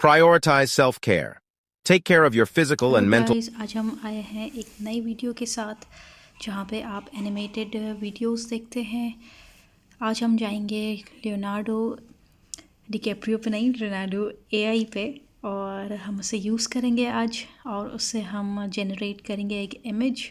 Prioritize self-care. Take care of your physical hello and mental. Guys, आज हम आए हैं एक नई वीडियो के साथ जहाँ पे आप एनिमेटेड वीडियोस देखते हैं। आज हम जाएंगे लियोनार्डो डिकैप्रियो पे नहीं, लियोनार्डो एआई पे, और हम उसे यूज़ करेंगे आज, और उससे हम जनरेट करेंगे एक इमेज।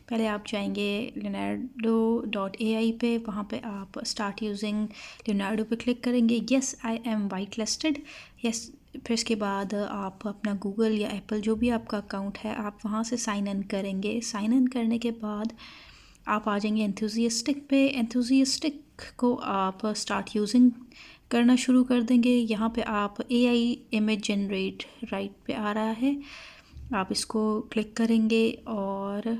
पहले आप जाएंगे leonardo.ai पे, वहाँ पे आप स्टार्ट यूजिंग लियोनार्डो पे क्लिक करेंगे। Yes, I am white listed, yes. फिर इसके बाद आप अपना गूगल या एप्पल जो भी आपका अकाउंट है, आप वहाँ से साइन इन करेंगे। साइन इन करने के बाद आप आ जाएंगे एंथुजियास्टिक पे। एंथुजियास्टिक को आप स्टार्ट यूजिंग करना शुरू कर देंगे। यहाँ पे आप एआई इमेज जनरेट राइट पे आ रहा है, आप इसको क्लिक करेंगे और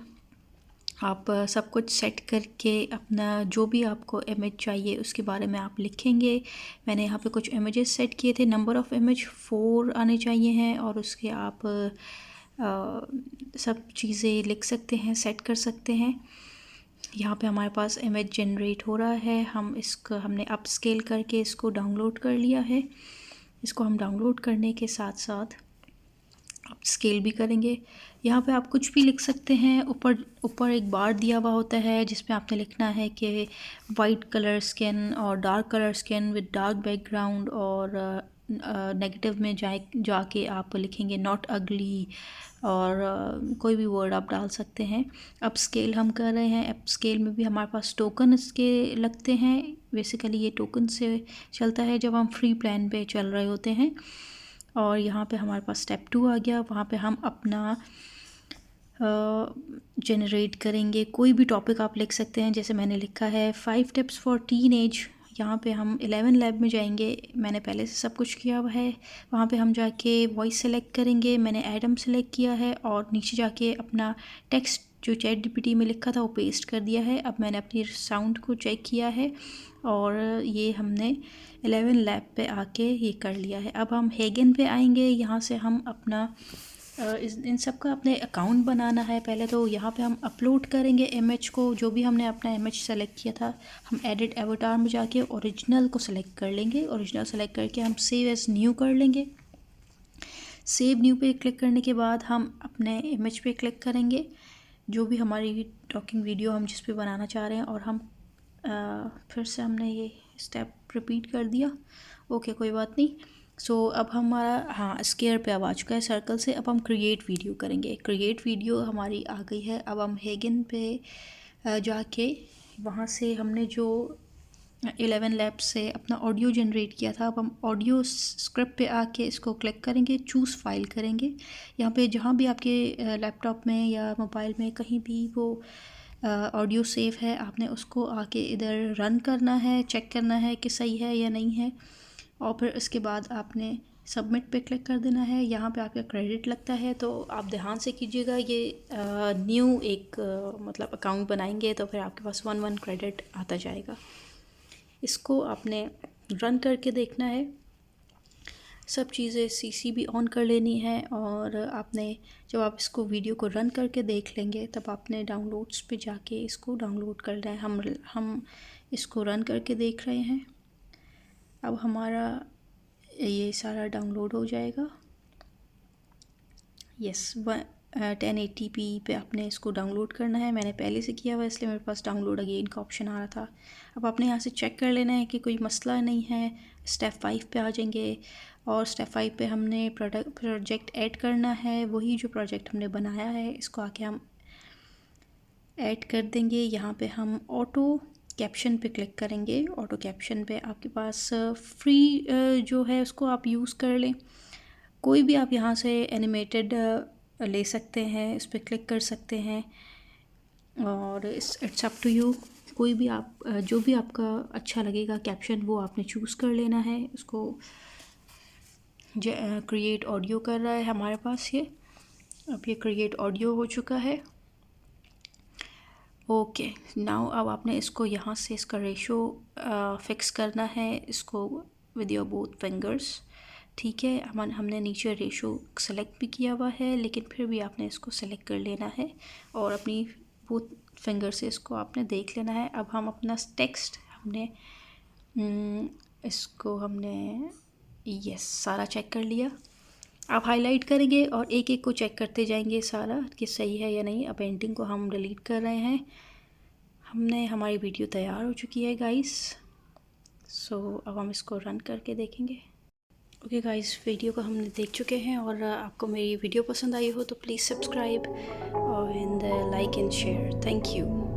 आप सब कुछ सेट करके अपना जो भी आपको इमेज चाहिए उसके बारे में आप लिखेंगे। मैंने यहाँ पे कुछ इमेजेस सेट किए थे। नंबर ऑफ़ इमेज 4 आने चाहिए हैं, और उसके आप सब चीज़ें लिख सकते हैं, सेट कर सकते हैं। यहाँ पे हमारे पास इमेज जनरेट हो रहा है। हमने अप स्केल करके इसको डाउनलोड कर लिया है। इसको हम डाउनलोड करने के साथ साथ आप स्केल भी करेंगे। यहाँ पे आप कुछ भी लिख सकते हैं। ऊपर ऊपर एक बार दिया हुआ होता है जिसमें आपने लिखना है कि वाइट कलर स्किन और dark colour skin with dark background, और नेगेटिव में जाके आप लिखेंगे नॉट अगली, और कोई भी वर्ड आप डाल सकते हैं। अब स्केल हम कर रहे हैं। अब स्केल में भी हमारे पास टोकन इसके लगते हैं। बेसिकली ये टोकन से चलता है जब हम फ्री प्लान पे चल रहे होते हैं। और यहाँ पे हमारे पास स्टेप 2 आ गया। वहाँ पे हम अपना जनरेट करेंगे। कोई भी टॉपिक आप लिख सकते हैं, जैसे मैंने लिखा है 5 टिप्स फॉर टीन एज। यहाँ पे हम 11 लैब में जाएंगे। मैंने पहले से सब कुछ किया हुआ है। वहाँ पे हम जाके वॉइस सेलेक्ट करेंगे। मैंने एडम सेलेक्ट किया है, और नीचे जाके अपना टेक्स्ट जो चैट जीपीटी में लिखा था वो पेस्ट कर दिया है। अब मैंने अपनी साउंड को चेक किया है, और ये हमने 11 लैब पे आके ये कर लिया है। अब हम हेगन पे आएंगे। यहाँ से हम अपना इन सब का अपने अकाउंट बनाना है। पहले तो यहाँ पे हम अपलोड करेंगे इमेज को, जो भी हमने अपना इमेज सेलेक्ट किया था। हम एडिट एवटार में जाके ओरिजिनल को सेलेक्ट कर लेंगे। ओरिजिनल सेलेक्ट करके हम सेव एज़ न्यू कर लेंगे। सेव न्यू पे क्लिक करने के बाद हम अपने इमेज पे क्लिक करेंगे, जो भी हमारी टॉकिंग वीडियो हम जिस पे बनाना चाह रहे हैं। और हम फिर से हमने ये स्टेप रिपीट कर दिया। ओके, कोई बात नहीं। अब हमारा स्केयर पे अब आ चुका है सर्कल से। अब हम क्रिएट वीडियो करेंगे। क्रिएट वीडियो हमारी आ गई है। अब हम हेगन पे जाके वहाँ से हमने जो 11 लैब से अपना ऑडियो जनरेट किया था, अब हम ऑडियो स्क्रिप्ट पे आके इसको क्लिक करेंगे, चूज़ फाइल करेंगे। यहाँ पे जहाँ भी आपके लैपटॉप में या मोबाइल में कहीं भी वो ऑडियो सेव है, आपने उसको आके इधर रन करना है, चेक करना है कि सही है या नहीं है, और फिर इसके बाद आपने सबमिट पे क्लिक कर देना है। यहाँ पे आपका क्रेडिट लगता है, तो आप ध्यान से कीजिएगा। ये न्यू एक मतलब अकाउंट बनाएंगे तो फिर आपके पास 1 क्रेडिट आता जाएगा। इसको आपने रन करके देखना है। सब चीज़ें सीसी भी ऑन कर लेनी है, और आपने जब आप इसको वीडियो को रन करके देख लेंगे तब आपने डाउनलोड्स पे जाके इसको डाउनलोड कर लेना है। हम इसको रन करके देख रहे हैं। अब हमारा ये सारा डाउनलोड हो जाएगा। यस, 1080p पे आपने इसको डाउनलोड करना है। मैंने पहले से किया हुआ इसलिए मेरे पास डाउनलोड अगेन का ऑप्शन आ रहा था। अब आपने यहाँ से चेक कर लेना है कि कोई मसला नहीं है। स्टेप 5 पे आ जाएंगे, और स्टेप 5 पे हमने प्रोजेक्ट ऐड करना है। वही जो प्रोजेक्ट हमने बनाया है इसको आके हम ऐड कर देंगे। यहाँ पे हम ऑटो कैप्शन पे क्लिक करेंगे। ऑटो कैप्शन पे आपके पास फ्री जो है उसको आप यूज़ कर लें। कोई भी आप यहाँ से एनिमेटेड ले सकते हैं, इस पर क्लिक कर सकते हैं, और इट्स अप टू यू। कोई भी आप जो भी आपका अच्छा लगेगा कैप्शन वो आपने चूज़ कर लेना है। उसको क्रिएट ऑडियो कर रहा है हमारे पास ये। अब ये क्रिएट ऑडियो हो चुका है। ओके, नाउ अब आपने इसको यहाँ से इसका रेशो फिक्स करना है, इसको विद योर बोथ फिंगर्स। ठीक है, हमने नीचे रेशो सेलेक्ट भी किया हुआ है, लेकिन फिर भी आपने इसको सेलेक्ट कर लेना है, और अपनी बोथ फिंगर से इसको आपने देख लेना है। अब हम अपना टेक्स्ट इसको हमने यस, सारा चेक कर लिया। आप हाईलाइट करेंगे और एक एक को चेक करते जाएंगे सारा कि सही है या नहीं। अब पेंटिंग को हम डिलीट कर रहे हैं। हमारी वीडियो तैयार हो चुकी है गाइस। सो अब हम इसको रन करके देखेंगे। ओके गाइस, वीडियो को हमने देख चुके हैं और आपको मेरी वीडियो पसंद आई हो तो please subscribe and like and share. Thank you.